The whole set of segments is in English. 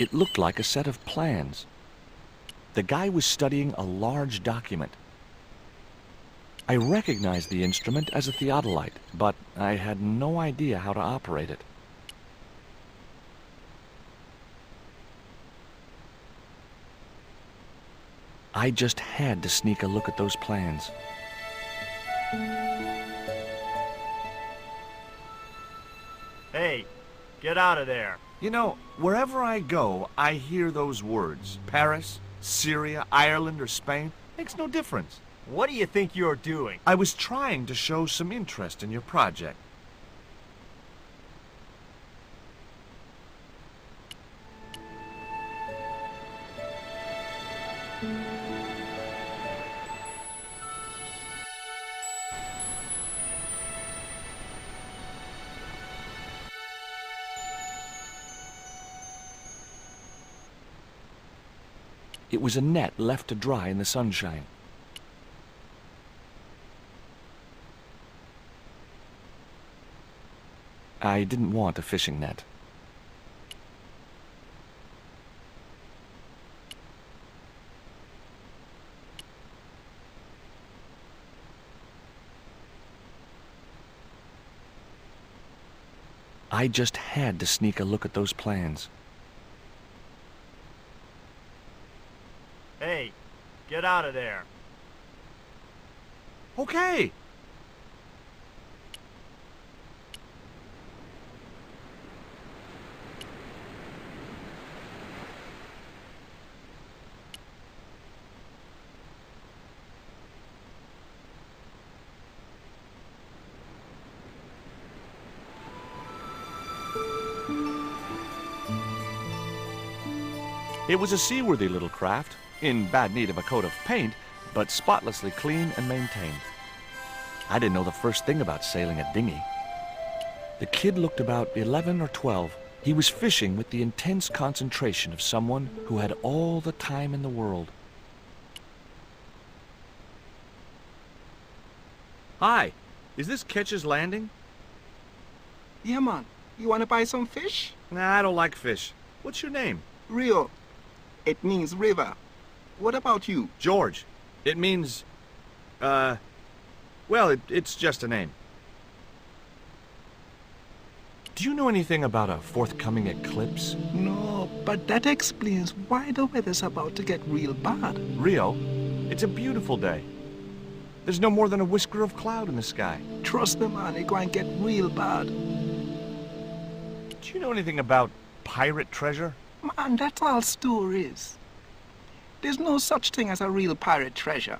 It looked like a set of plans. The guy was studying a large document. I recognized the instrument as a theodolite, but I had no idea how to operate it. I just had to sneak a look at those plans. Hey, get out of there. You know, wherever I go, I hear those words. Paris, Syria, Ireland, or Spain. Makes no difference. What do you think you're doing? I was trying to show some interest in your project. It was a net left to dry in the sunshine. I didn't want a fishing net. I just had to sneak a look at those plans. Hey, get out of there. Okay. It was a seaworthy little craft, in bad need of a coat of paint, but spotlessly clean and maintained. I didn't know the first thing about sailing a dinghy. The kid looked about 11 or 12. He was fishing with the intense concentration of someone who had all the time in the world. Hi, is this Ketch's Landing? Yeah, man. You want to buy some fish? Nah, I don't like fish. What's your name? Rio. It means river. What about you? George. It means, well, it's just a name. Do you know anything about a forthcoming eclipse? No, but that explains why the weather's about to get real bad. Rio, it's a beautiful day. There's no more than a whisker of cloud in the sky. Trust me, man, it's going to get real bad. Do you know anything about pirate treasure? Man, that's all stories. There's no such thing as a real pirate treasure.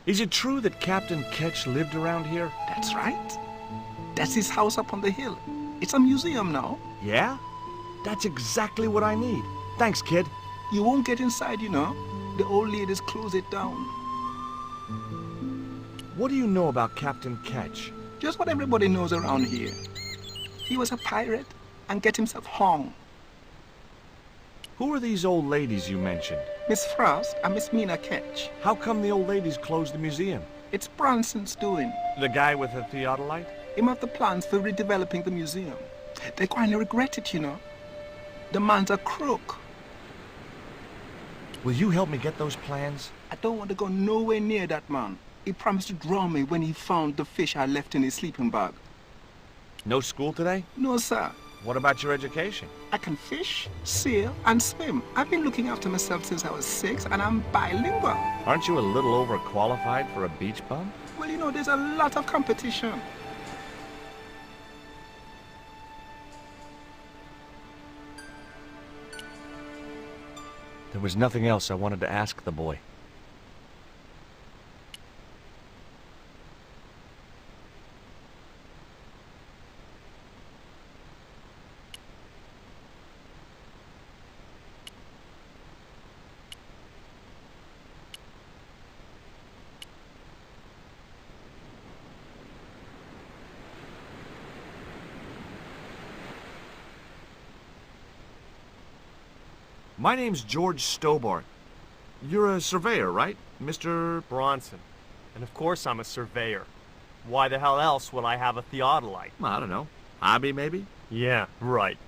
Is it true that Captain Ketch lived around here? That's right. That's his house up on the hill. It's a museum now. Yeah? That's exactly what I need. Thanks, kid. You won't get inside, you know. The old ladies close it down. What do you know about Captain Ketch? Just what everybody knows around here. He was a pirate and get himself hung. Who are these old ladies you mentioned? Miss Frost and Miss Mina Ketch. How come the old ladies closed the museum? It's Branson's doing. The guy with the theodolite? Him have the plans for redeveloping the museum. They're going to regret it, you know. The man's a crook. Will you help me get those plans? I don't want to go nowhere near that man. He promised to drown me when he found the fish I left in his sleeping bag. No school today? No, sir. What about your education? I can fish, sail, and swim. I've been looking after myself since I was 6, and I'm bilingual. Aren't you a little overqualified for a beach bum? Well, you know, there's a lot of competition. There was nothing else I wanted to ask the boy. My name's George Stobart. You're a surveyor, right, Mr. Bronson. And of course I'm a surveyor. Why the hell else would I have a theodolite? I don't know. Hobby, maybe? Yeah, right.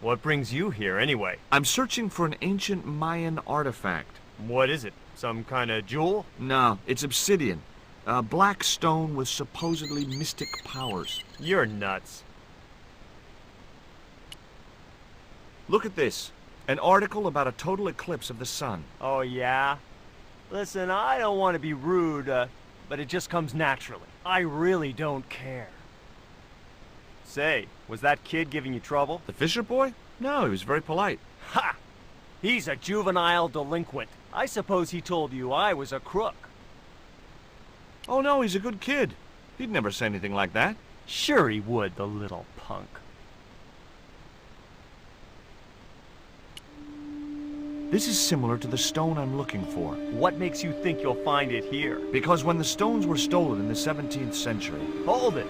What brings you here, anyway? I'm searching for an ancient Mayan artifact. What is it? Some kind of jewel? No, it's obsidian. A black stone with supposedly mystic powers. You're nuts. Look at this. An article about a total eclipse of the sun. Oh, yeah? Listen, I don't want to be rude, but it just comes naturally. I really don't care. Say, was that kid giving you trouble? The Fisher boy? No, he was very polite. Ha! He's a juvenile delinquent. I suppose he told you I was a crook. Oh no, he's a good kid. He'd never say anything like that. Sure he would, the little punk. This is similar to the stone I'm looking for. What makes you think you'll find it here? Because when the stones were stolen in the 17th century... Hold it.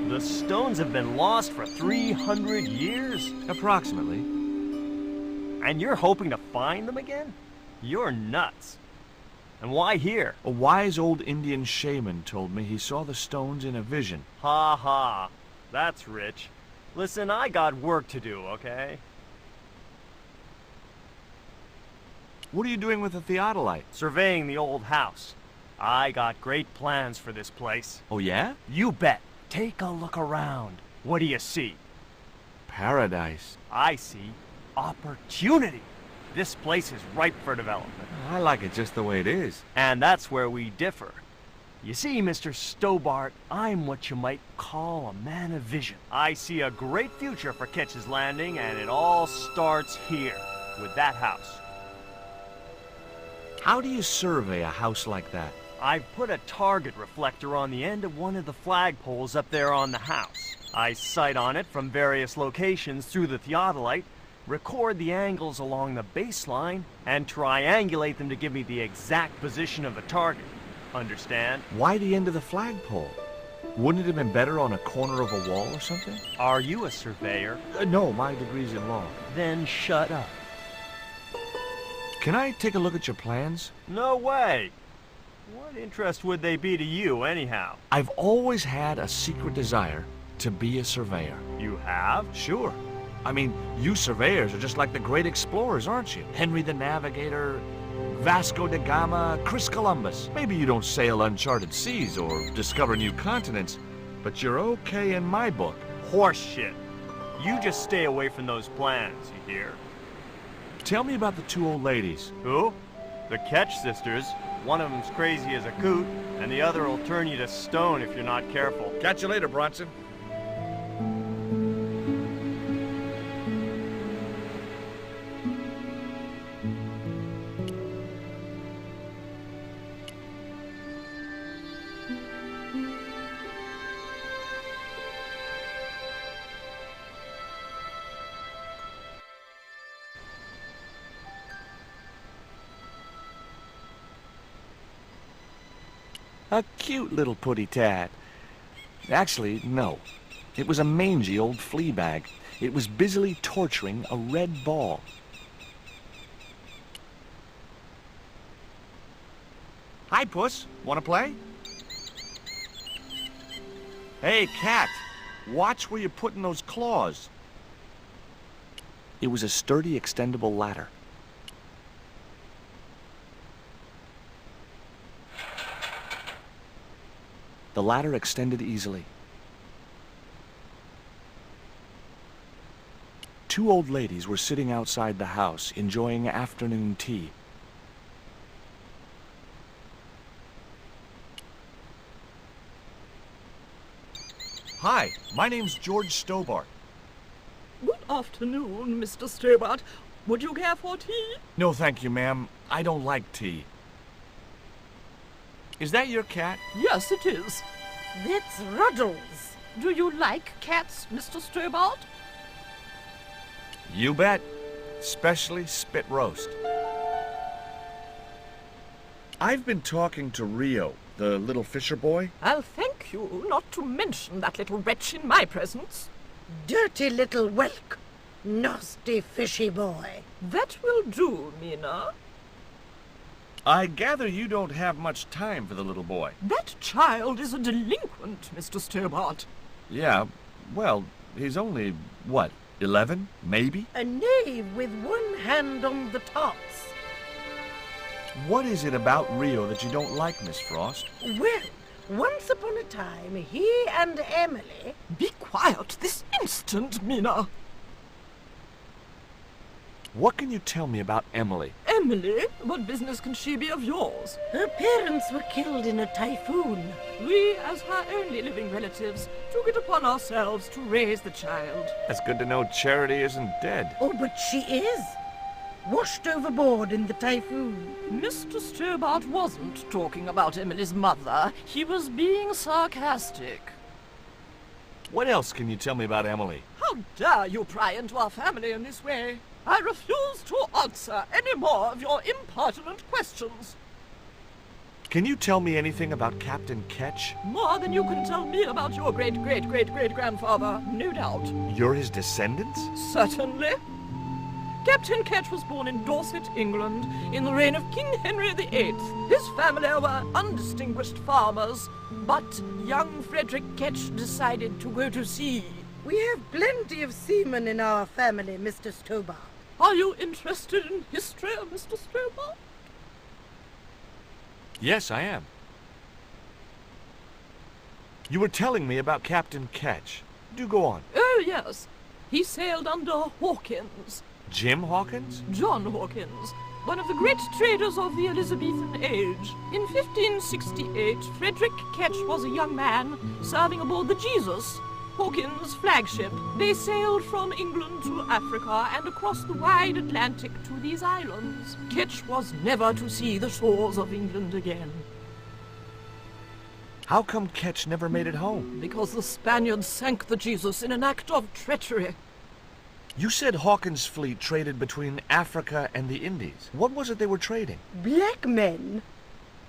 The stones have been lost for 300 years? Approximately. And you're hoping to find them again? You're nuts. And why here? A wise old Indian shaman told me he saw the stones in a vision. Ha ha. That's rich. Listen, I got work to do, okay? What are you doing with the theodolite? Surveying the old house. I got great plans for this place. Oh yeah? You bet. Take a look around. What do you see? Paradise. I see opportunity. This place is ripe for development. I like it just the way it is. And that's where we differ. You see, Mr. Stobart, I'm what you might call a man of vision. I see a great future for Ketch's Landing, and it all starts here, with that house. How do you survey a house like that? I've put a target reflector on the end of one of the flagpoles up there on the house. I sight on it from various locations through the theodolite, record the angles along the baseline, and triangulate them to give me the exact position of the target. Understand? Why the end of the flagpole? Wouldn't it have been better on a corner of a wall or something? Are you a surveyor? No, my degree's in law. Then shut up. Can I take a look at your plans? No way! What interest would they be to you, anyhow? I've always had a secret desire to be a surveyor. You have? Sure. I mean, you surveyors are just like the great explorers, aren't you? Henry the Navigator, Vasco da Gama, Chris Columbus. Maybe you don't sail uncharted seas or discover new continents, but you're okay in my book. Horse shit. You just stay away from those plans, you hear? Tell me about the two old ladies. Who? The Ketch sisters. One of them's crazy as a coot, and the other will turn you to stone if you're not careful. Catch you later, Bronson. A cute little putty-tat. Actually, no. It was a mangy old flea bag. It was busily torturing a red ball. Hi, Puss. Want to play? Hey, cat. Watch where you're putting those claws. It was a sturdy, extendable ladder. The ladder extended easily. Two old ladies were sitting outside the house, enjoying afternoon tea. Hi, my name's George Stobart. Good afternoon, Mr. Stobart. Would you care for tea? No, thank you, ma'am. I don't like tea. Is that your cat? Yes, it is. That's Ruddles. Do you like cats, Mr. Stobart? You bet. Especially spit roast. I've been talking to Rio, the little fisher boy. I'll thank you not to mention that little wretch in my presence. Dirty little whelk. Nasty fishy boy. That will do, Mina. I gather you don't have much time for the little boy. That child is a delinquent, Mr. Stobart. Yeah, well, he's only, what, 11, maybe? A knave with one hand on the tops. What is it about Rio that you don't like, Miss Frost? Well, once upon a time, he and Emily... Be quiet this instant, Mina. What can you tell me about Emily? Emily? What business can she be of yours? Her parents were killed in a typhoon. We, as her only living relatives, took it upon ourselves to raise the child. That's good to know Charity isn't dead. Oh, but she is. Washed overboard in the typhoon. Mr. Stobart wasn't talking about Emily's mother. He was being sarcastic. What else can you tell me about Emily? How dare you pry into our family in this way? I refuse to answer any more of your impertinent questions. Can you tell me anything about Captain Ketch? More than you can tell me about your great-great-great-great-grandfather, no doubt. You're his descendants? Certainly. Captain Ketch was born in Dorset, England, in the reign of King Henry VIII. His family were undistinguished farmers, but young Frederick Ketch decided to go to sea. We have plenty of seamen in our family, Mr. Stobart. Are you interested in history, Mr. Stobart? Yes, I am. You were telling me about Captain Ketch. Do go on. Oh, yes. He sailed under Hawkins. Jim Hawkins? John Hawkins, one of the great traders of the Elizabethan age. In 1568, Frederick Ketch was a young man serving aboard the Jesus, Hawkins' flagship. They sailed from England to Africa and across the wide Atlantic to these islands. Ketch was never to see the shores of England again. How come Ketch never made it home? Because the Spaniards sank the Jesus in an act of treachery. You said Hawkins' fleet traded between Africa and the Indies. What was it they were trading? Black men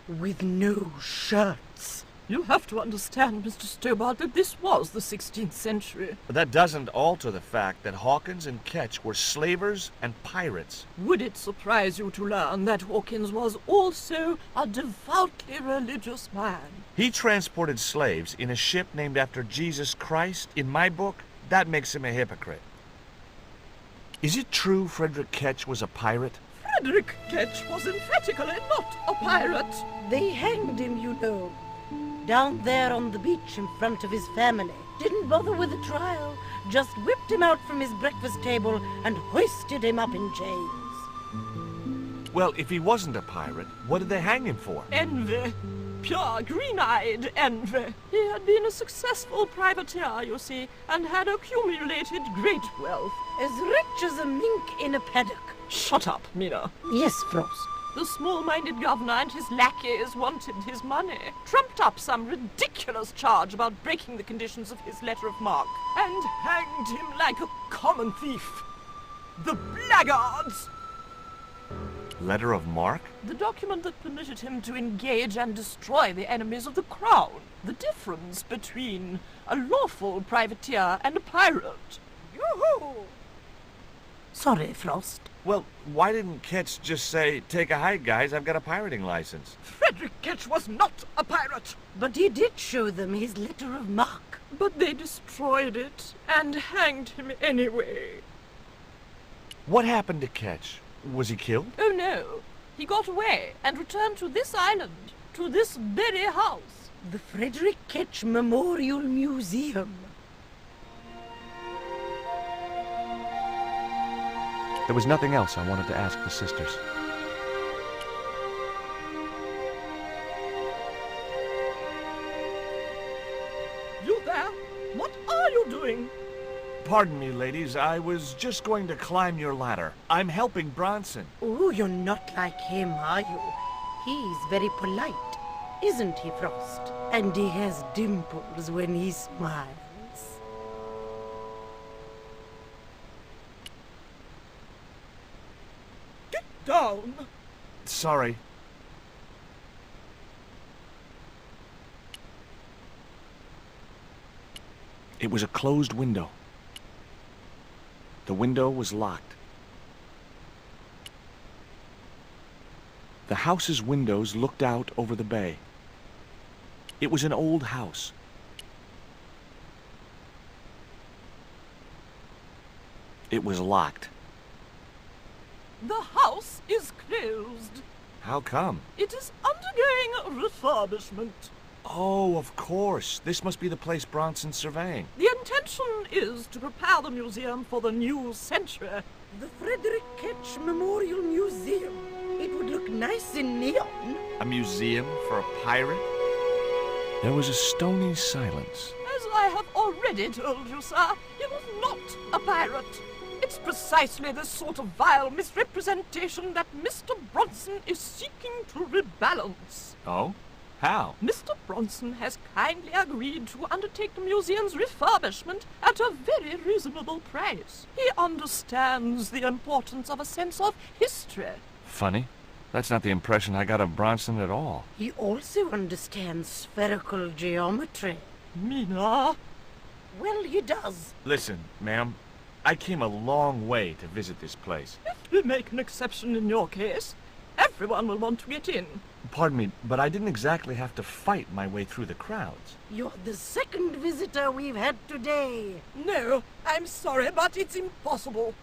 with no shirts. You have to understand, Mr. Stobart, that this was the 16th century. But that doesn't alter the fact that Hawkins and Ketch were slavers and pirates. Would it surprise you to learn that Hawkins was also a devoutly religious man? He transported slaves in a ship named after Jesus Christ. In my book, that makes him a hypocrite. Is it true Frederick Ketch was a pirate? Frederick Ketch was emphatically not a pirate. They hanged him, you know. Down there on the beach in front of his family. Didn't bother with a trial. Just whipped him out from his breakfast table and hoisted him up in chains. Well, if he wasn't a pirate, what did they hang him for? Envy. Pure green-eyed envy. He had been a successful privateer, you see, and had accumulated great wealth. As rich as a mink in a paddock. Shut up, Mina. Yes, Frost. The small-minded governor and his lackeys wanted his money, trumped up some ridiculous charge about breaking the conditions of his letter of marque, and hanged him like a common thief. The blackguards! Letter of marque? The document that permitted him to engage and destroy the enemies of the crown. The difference between a lawful privateer and a pirate. Yoo-hoo! Sorry, Frost. Well, why didn't Ketch just say, take a hike, guys, I've got a pirating license? Frederick Ketch was not a pirate! But he did show them his letter of marque. But they destroyed it and hanged him anyway. What happened to Ketch? Was he killed? Oh no, he got away and returned to this island, to this very house. The Frederick Ketch Memorial Museum. There was nothing else I wanted to ask the sisters. You there? What are you doing? Pardon me, ladies, I was just going to climb your ladder. I'm helping Bronson. Oh, you're not like him, are you? He's very polite, isn't he, Frost? And he has dimples when he smiles. Get down! Sorry. It was a closed window. The window was locked. The house's windows looked out over the bay. It was an old house. It was locked. The house is closed. How come? It is undergoing refurbishment. Oh, of course. This must be the place Bronson's surveying. The intention is to prepare the museum for the new century. The Frederick Ketch Memorial Museum. It would look nice in neon. A museum for a pirate? There was a stony silence. As I have already told you, sir, he was not a pirate. It's precisely this sort of vile misrepresentation that Mr. Bronson is seeking to rebalance. Oh? How? Mr. Bronson has kindly agreed to undertake the museum's refurbishment at a very reasonable price. He understands the importance of a sense of history. Funny. That's not the impression I got of Bronson at all. He also understands spherical geometry. Mina? Well, he does. Listen, ma'am. I came a long way to visit this place. If we make an exception in your case, everyone will want to get in. Pardon me, but I didn't exactly have to fight my way through the crowds. You're the second visitor we've had today. No, I'm sorry, but it's impossible.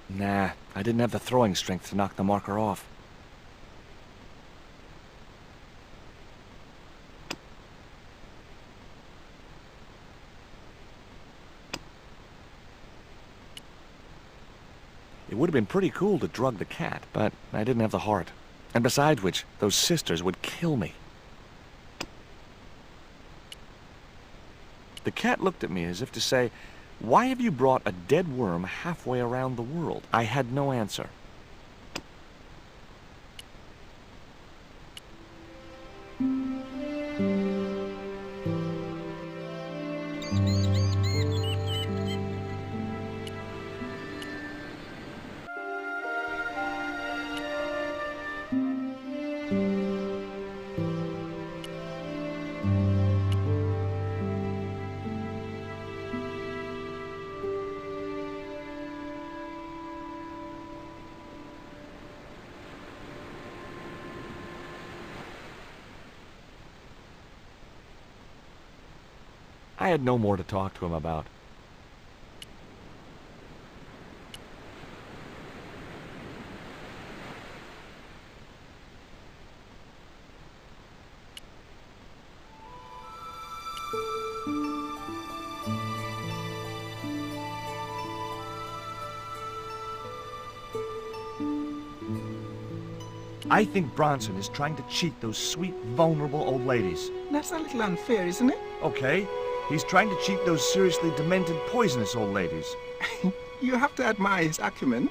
Nah, I didn't have the throwing strength to knock the marker off. It would have been pretty cool to drug the cat, but I didn't have the heart. And besides which, those sisters would kill me. The cat looked at me as if to say, "Why have you brought a dead worm halfway around the world?" I had no answer. I had no more to talk to him about. I think Bronson is trying to cheat those sweet, vulnerable old ladies. That's a little unfair, isn't it? Okay, he's trying to cheat those seriously demented, poisonous old ladies. You have to admire his acumen.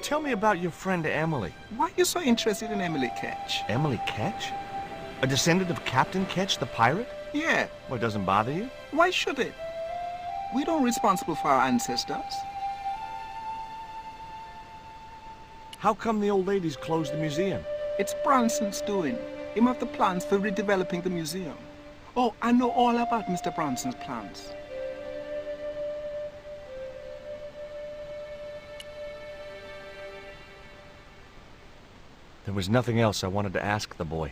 Tell me about your friend Emily. Why are you so interested in Emily Ketch? Emily Ketch? A descendant of Captain Ketch, the pirate? Yeah, Well, it doesn't bother you? why should it? We don't responsible for our ancestors. How come the old ladies closed the museum? It's Bronson's doing. Him have the plans for redeveloping the museum. Oh, I know all about Mr. Bronson's plans. There was nothing else I wanted to ask the boy.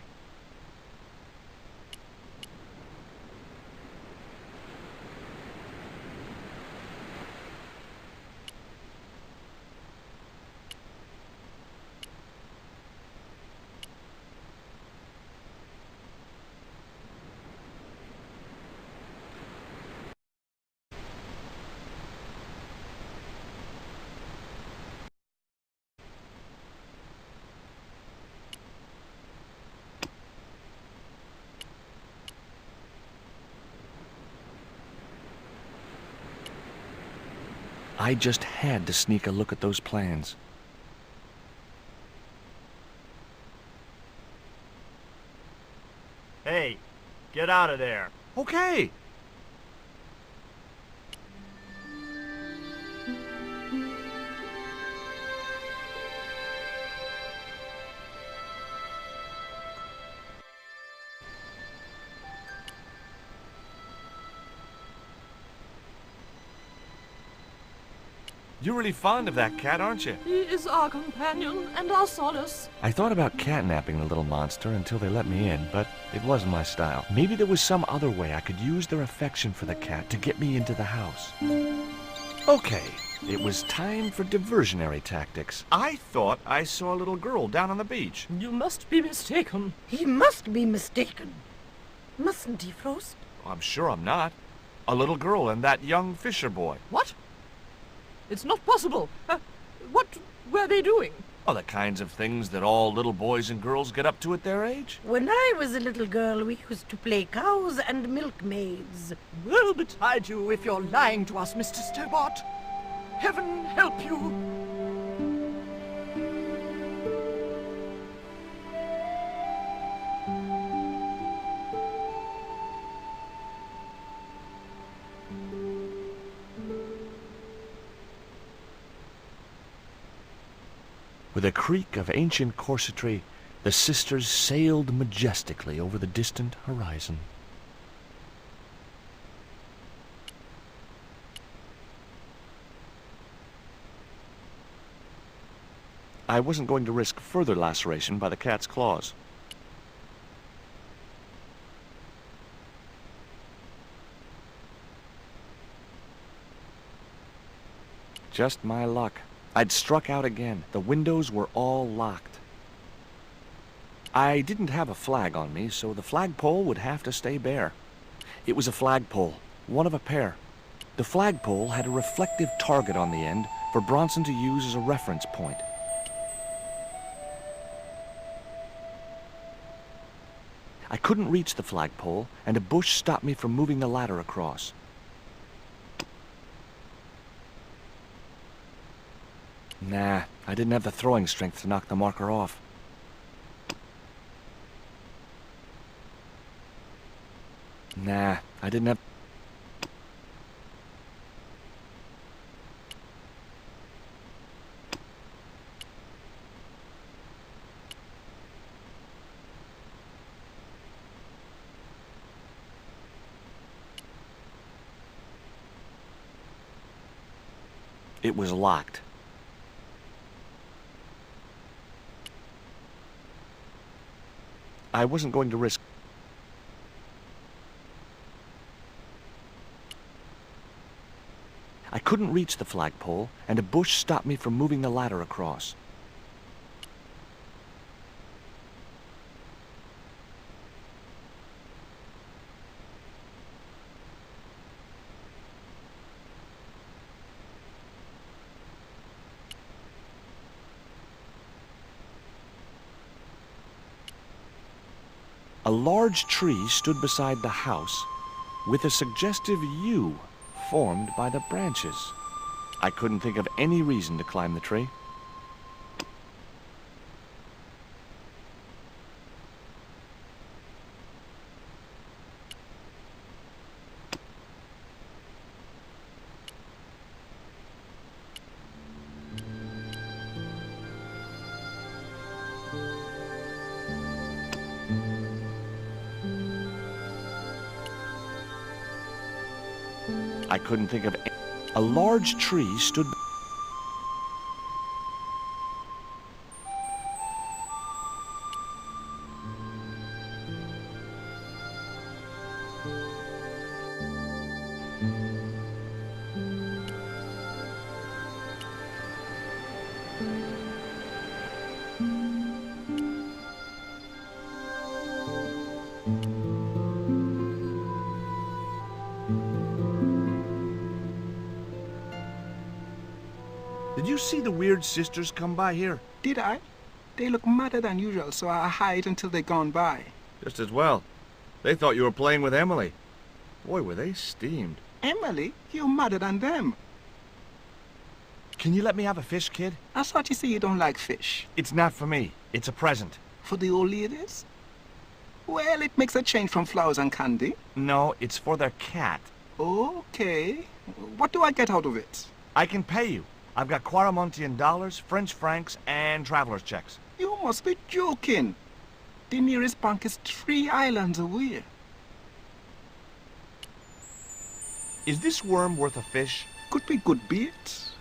I just had to sneak a look at those plans. Hey, get out of there. Okay. You're really fond of that cat, aren't you? He is our companion and our solace. I thought about catnapping the little monster until they let me in, but it wasn't my style. Maybe there was some other way I could use their affection for the cat to get me into the house. Okay, it was time for diversionary tactics. I thought I saw a little girl down on the beach. You must be mistaken. He must be mistaken. Mustn't he, Frost? I'm sure I'm not. A little girl and that young fisher boy. What? It's not possible. What were they doing? Oh, the kinds of things that all little boys and girls get up to at their age. When I was a little girl, we used to play cows and milkmaids. Well betide you if you're lying to us, Mr. Stobart. Heaven help you. With a creak of ancient corsetry, the sisters sailed majestically over the distant horizon. I wasn't going to risk further laceration by the cat's claws. Just my luck. I'd struck out again. The windows were all locked. I didn't have a flag on me, so the flagpole would have to stay bare. It was a flagpole, one of a pair. The flagpole had a reflective target on the end for Bronson to use as a reference point. I couldn't reach the flagpole, and a bush stopped me from moving the ladder across. Nah, I didn't have the throwing strength to knock the marker off. Nah, I didn't have... It was locked. I wasn't going to risk... I couldn't reach the flagpole, and a bush stopped me from moving the ladder across. A large tree stood beside the house, with a suggestive U formed by the branches. I couldn't think of any reason to climb the tree. I couldn't think of... A large tree stood... Did you see the weird sisters come by here? Did I? They look madder than usual, so I hide until they're gone by. Just as well. They thought you were playing with Emily. Boy, were they steamed. Emily, you're madder than them. Can you let me have a fish, kid? I thought you say you don't like fish. It's not for me. It's a present. For the old ladies? Well, it makes a change from flowers and candy. No, it's for their cat. Okay. What do I get out of it? I can pay you. I've got Quarramontian dollars, French francs, and traveler's checks. You must be joking. The nearest bank is 3 islands away. Is this worm worth a fish? Could be good bait.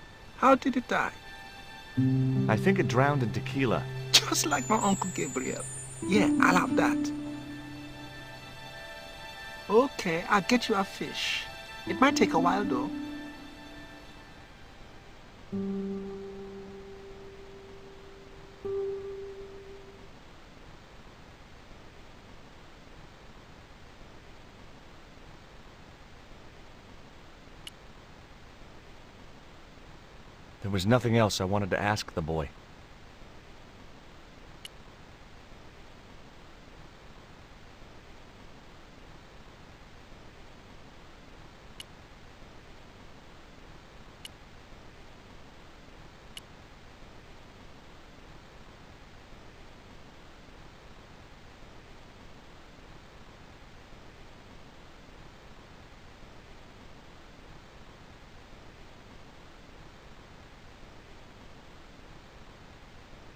How did it die? I think it drowned in tequila. Just like my Uncle Gabriel. Yeah, I'll have that. Okay, I'll get you a fish. It might take a while, though. There was nothing else I wanted to ask the boy.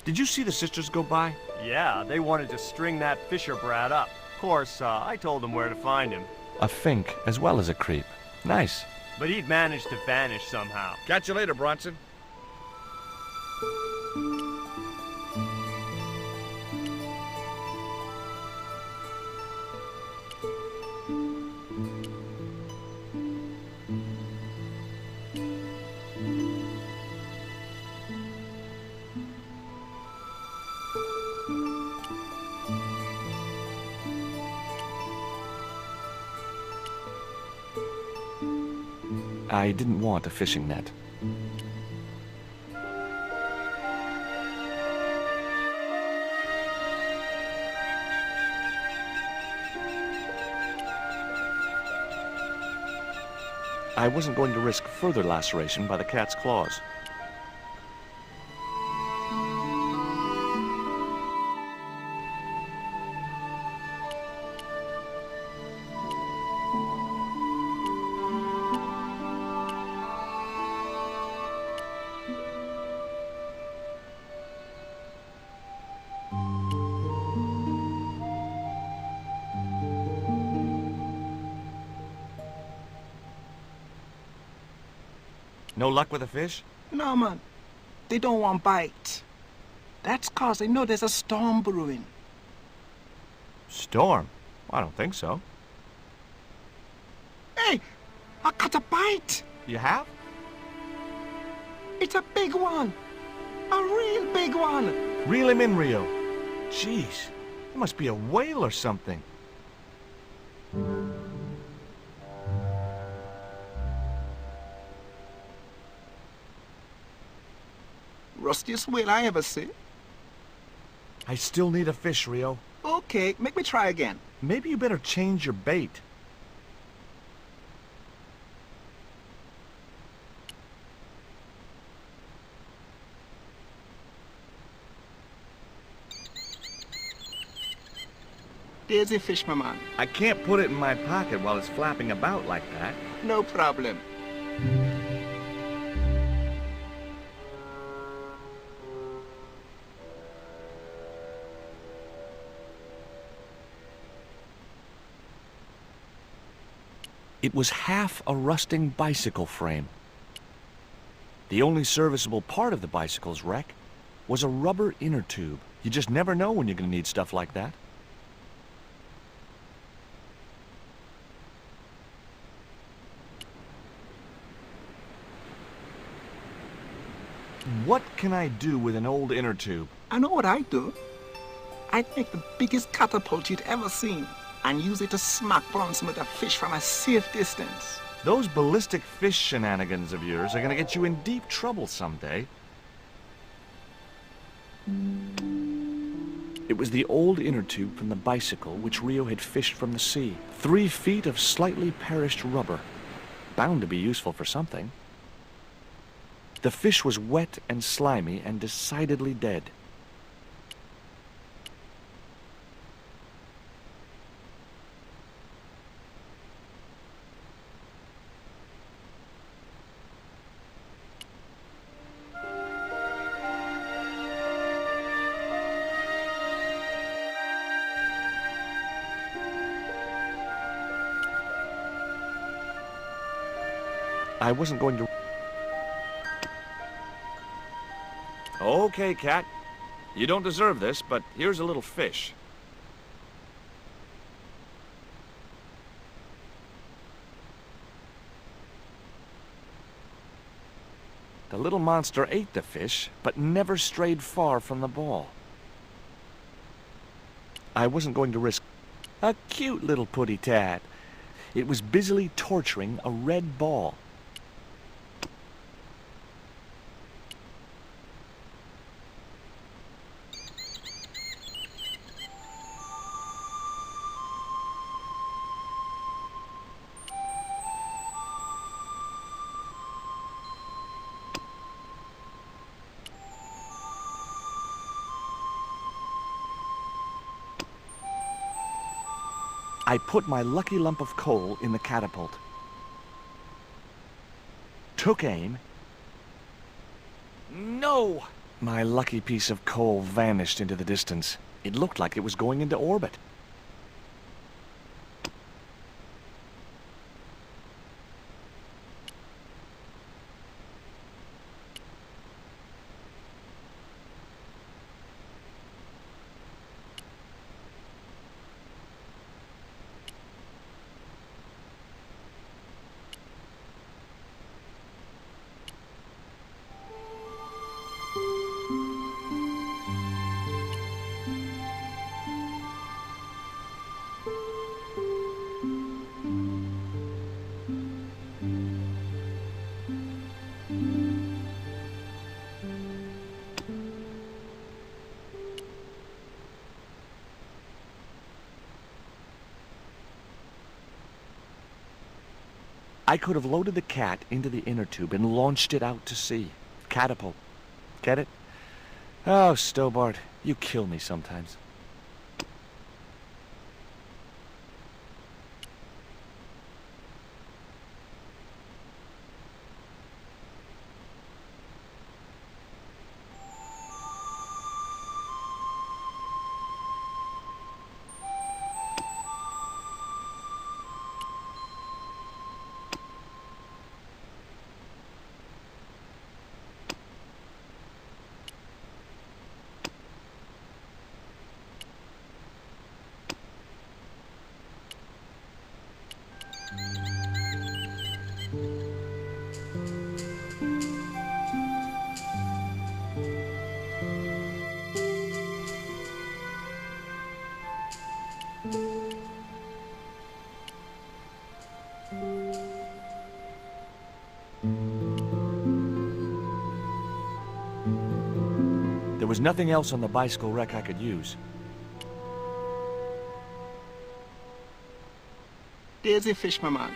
Did you see the sisters go by? Yeah, they wanted to string that Fisher brat up. Of course, I told them where to find him. A fink as well as a creep. Nice. But he'd managed to vanish somehow. Catch you later, Bronson. I didn't want a fishing net. I wasn't going to risk further laceration by the cat's claws. No luck with a fish? No, man. They don't want bite. That's 'cause they know there's a storm brewing. Storm? I don't think so. Hey, I caught a bite. You have? It's a big one. A real big one. Reel him in, Rio. Jeez, it must be a whale or something. Rustiest whale I ever see. I still need a fish, Rio. Okay, make me try again. Maybe you better change your bait. There's a fish, my man. I can't put it in my pocket while it's flapping about like that. No problem. It was half a rusting bicycle frame. The only serviceable part of the bicycle's wreck was a rubber inner tube. You just never know when you're going to need stuff like that. What can I do with an old inner tube? I know what I'd do. I'd make the biggest catapult you'd ever seen and use it to smack Bronson with a fish from a safe distance. Those ballistic fish shenanigans of yours are going to get you in deep trouble someday. It was the old inner tube from the bicycle which Rio had fished from the sea. 3 feet of slightly perished rubber. Bound to be useful for something. The fish was wet and slimy and decidedly dead. I wasn't going to... Okay, Cat. You don't deserve this, but here's a little fish. The little monster ate the fish, but never strayed far from the ball. I wasn't going to risk a cute little putty tat. It was busily torturing a red ball. I put my lucky lump of coal in the catapult, took aim. No! My lucky piece of coal vanished into the distance. It looked like it was going into orbit. I could have loaded the cat into the inner tube and launched it out to sea. Catapult. Get it? Oh, Stobart, you kill me sometimes. There was nothing else on the bicycle wreck I could use. There's a fish, my man.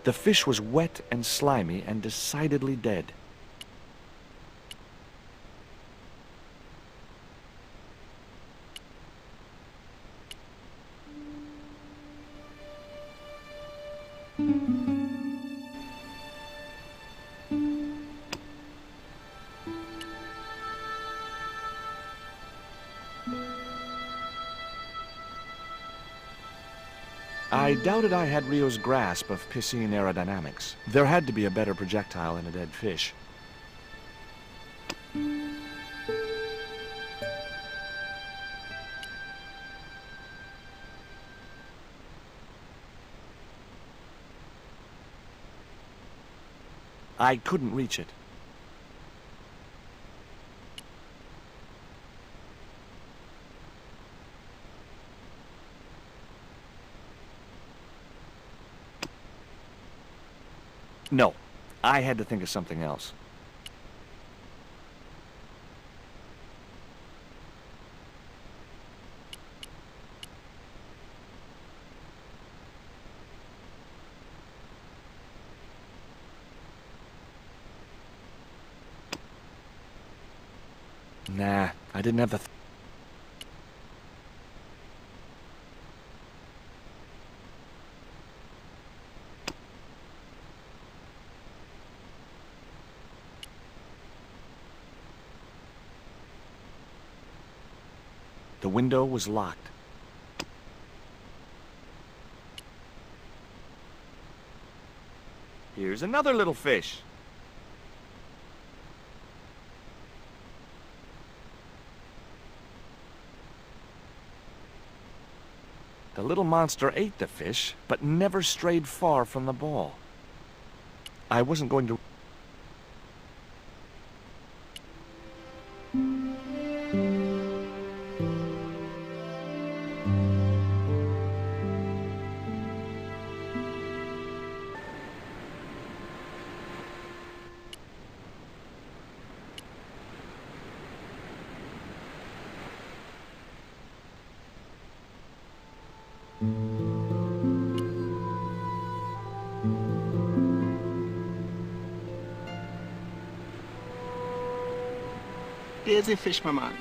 The fish was wet and slimy and decidedly dead. I doubted I had Rio's grasp of piscine aerodynamics. There had to be a better projectile than a dead fish. I couldn't reach it. No, I had to think of something else. Nah, I didn't have the... The window was locked. Here's another little fish. The little monster ate the fish, but never strayed far from the ball. I wasn't going to... There's a fish, my man.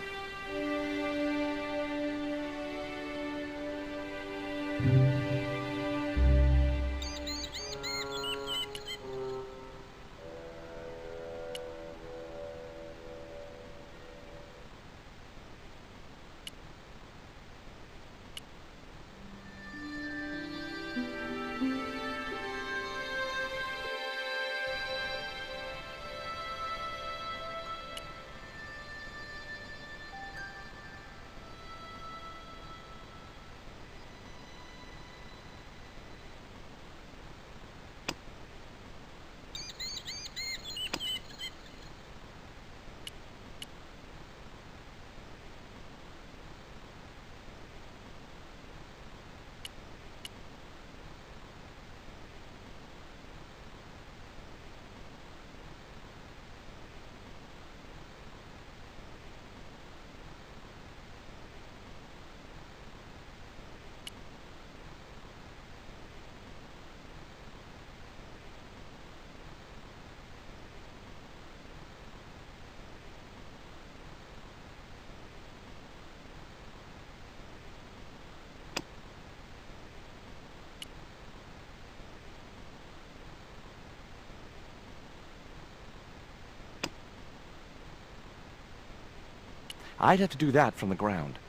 I'd have to do that from the ground.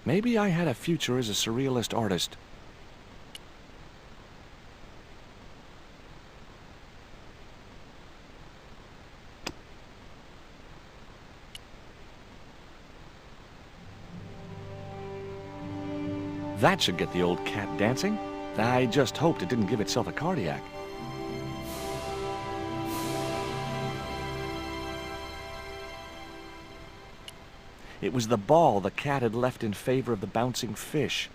Maybe I had a future as a surrealist artist. That should get the old cat dancing. I just hoped it didn't give itself a cardiac. It was the ball the cat had left in favor of the bouncing fish.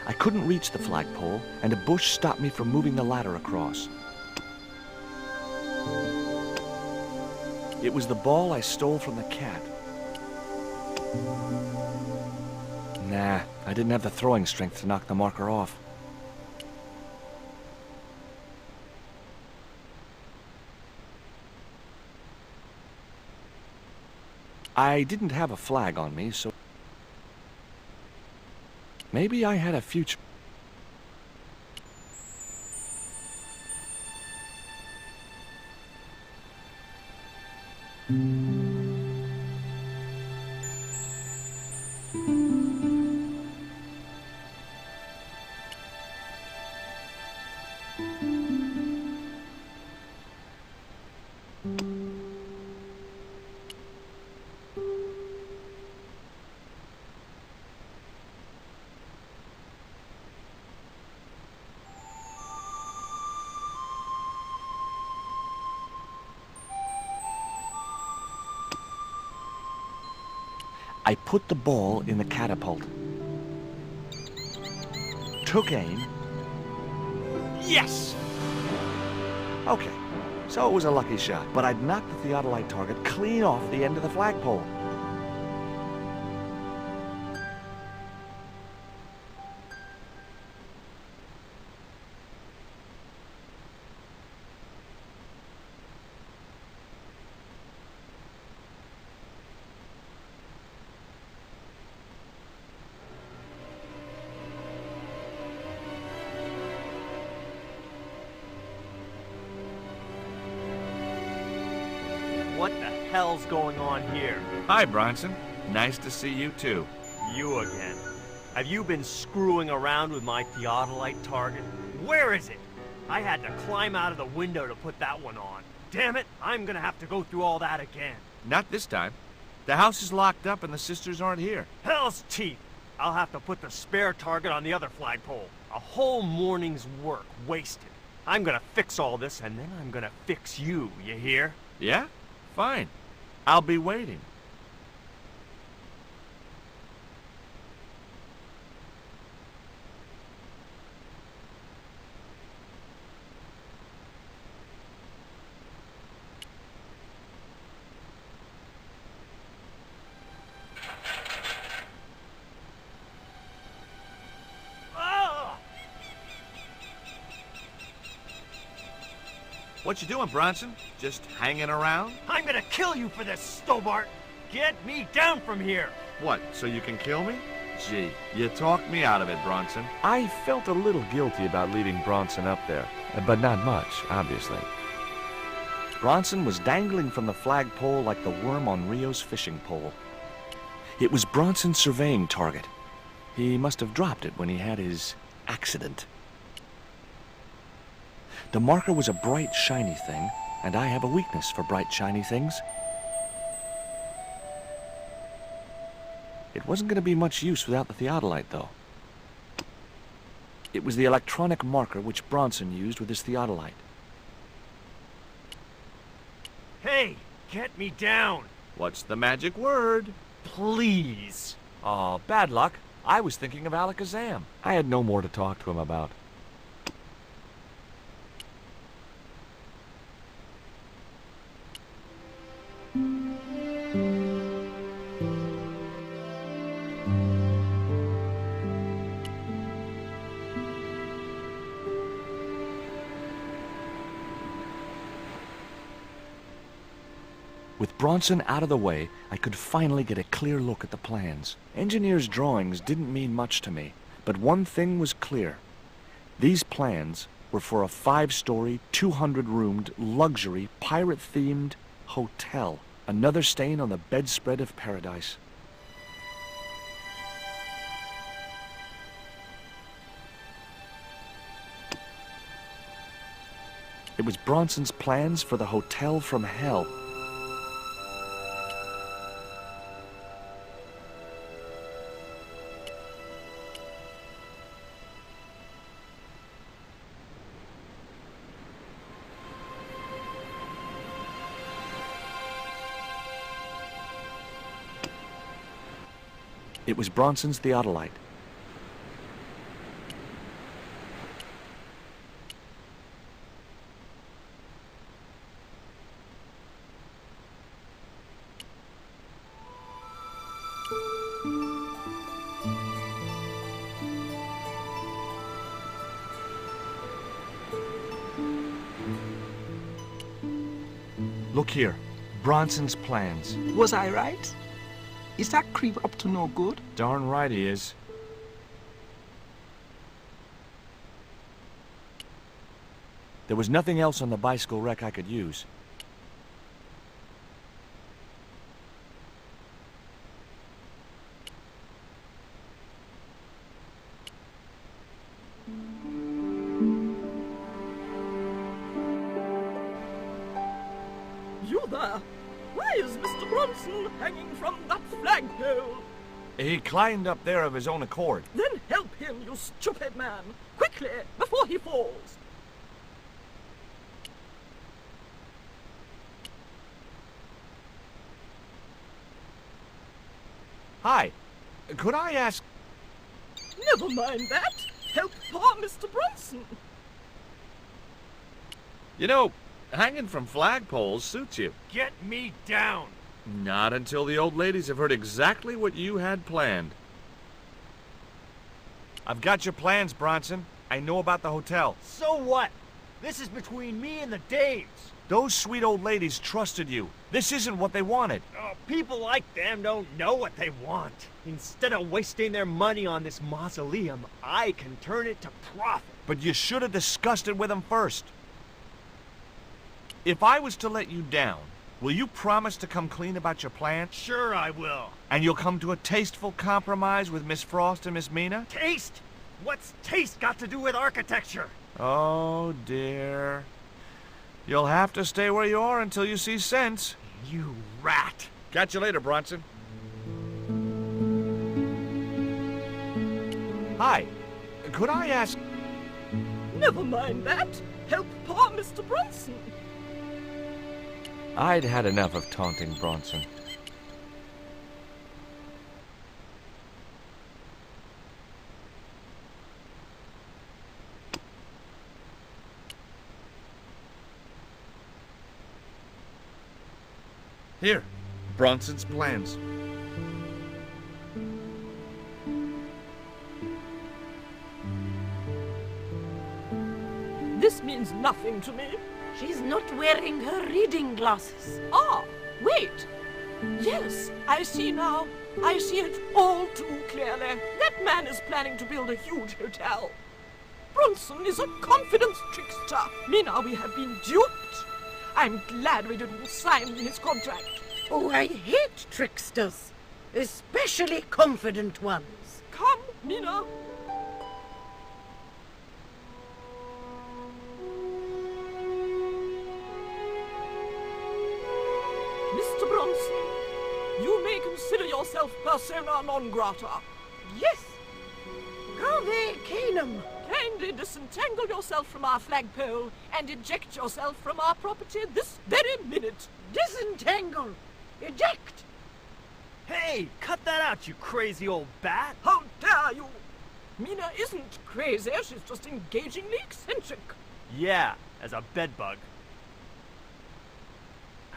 I couldn't reach the flagpole, and a bush stopped me from moving the ladder across. It was the ball I stole from the cat. Nah, I didn't have the throwing strength to knock the marker off. I didn't have a flag on me, so maybe I had a future. I put the ball in the catapult. Took aim. Yes! Okay, so it was a lucky shot, but I'd knocked the theodolite target clean off the end of the flagpole. what the hell's going on here? Hi, Bronson. Nice to see you, too. You again. Have you been screwing around with my theodolite target? Where is it? I had to climb out of the window to put that one on. Damn it, I'm gonna have to go through all that again. Not this time. The house is locked up and the sisters aren't here. Hell's teeth! I'll have to put the spare target on the other flagpole. A whole morning's work wasted. I'm gonna fix all this, and then I'm gonna fix you, you hear? Yeah? Fine. I'll be waiting. What you doing, Bronson? Just hanging around? I'm gonna kill you for this, Stobart! Get me down from here! What, so you can kill me? Gee, you talked me out of it, Bronson. I felt a little guilty about leaving Bronson up there, but not much, obviously. Bronson was dangling from the flagpole like the worm on Rio's fishing pole. It was Bronson's surveying target. He must have dropped it when he had his accident. The marker was a bright, shiny thing, and I have a weakness for bright, shiny things. It wasn't going to be much use without the theodolite, though. It was the electronic marker which Bronson used with his theodolite. Hey, get me down! What's the magic word? Please! Oh, bad luck. I was thinking of Alakazam. I had no more to talk to him about. With Bronson out of the way, I could finally get a clear look at the plans. Engineers' drawings didn't mean much to me, but one thing was clear. These plans were for a 5-story, 200-roomed, luxury, pirate-themed hotel. Another stain on the bedspread of paradise. It was Bronson's plans for the hotel from hell. It was Bronson's theodolite. Look here, Bronson's plans. Was I right? Is that creep up to no good? Darn right he is. There was nothing else on the bicycle wreck I could use. You there? Why is Mr. Bronson hanging from that flagpole? He climbed up there of his own accord. Then help him, you stupid man! Quickly, before he falls! Hi, could I ask... Never mind that! Help poor Mr. Bronson! You know, hanging from flagpoles suits you. Get me down! Not until the old ladies have heard exactly what you had planned. I've got your plans, Bronson. I know about the hotel. So what? This is between me and the Daves. Those sweet old ladies trusted you. This isn't what they wanted. Oh, people like them don't know what they want. Instead of wasting their money on this mausoleum, I can turn it to profit. But you should have discussed it with them first. If I was to let you down, will you promise to come clean about your plans? Sure I will. And you'll come to a tasteful compromise with Miss Frost and Miss Mina? Taste? What's taste got to do with architecture? Oh, dear. You'll have to stay where you are until you see sense. You rat. Catch you later, Bronson. Hi. Could I ask... Never mind that. Help poor Mr. Bronson. I'd had enough of taunting Bronson. Here, Bronson's plans. This means nothing to me. She's not wearing her reading glasses. Ah, wait. Yes, I see now. I see it all too clearly. That man is planning to build a huge hotel. Bronson is a confidence trickster. Mina, we have been duped. I'm glad we didn't sign his contract. Oh, I hate tricksters, especially confident ones. Come, Mina. Mr. Bronson, you may consider yourself persona non grata. Yes. Cave Canum. Kindly disentangle yourself from our flagpole and eject yourself from our property this very minute. Disentangle. Eject. Hey, cut that out, you crazy old bat. How dare you! Mina isn't crazy, she's just engagingly eccentric. Yeah, as a bedbug.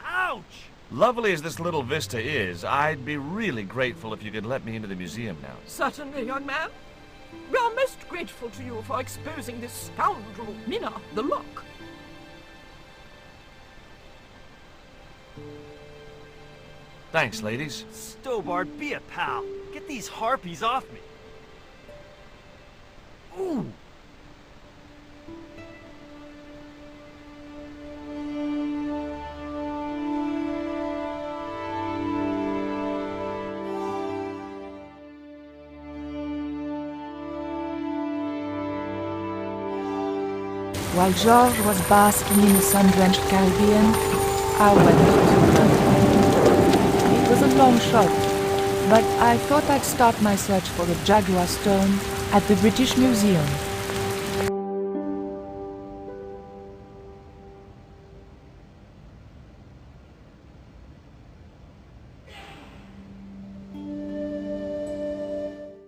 Ouch! Lovely as this little vista is, I'd be really grateful if you could let me into the museum now. Certainly, young man. We are most grateful to you for exposing this scoundrel, Mina, the lock. Thanks, ladies. Stobart, be a pal. Get these harpies off me. Ooh! While George was basking in the sun-drenched Caribbean, our weather took London. It was a long shot, but I thought I'd start my search for the Jaguar stone at the British Museum.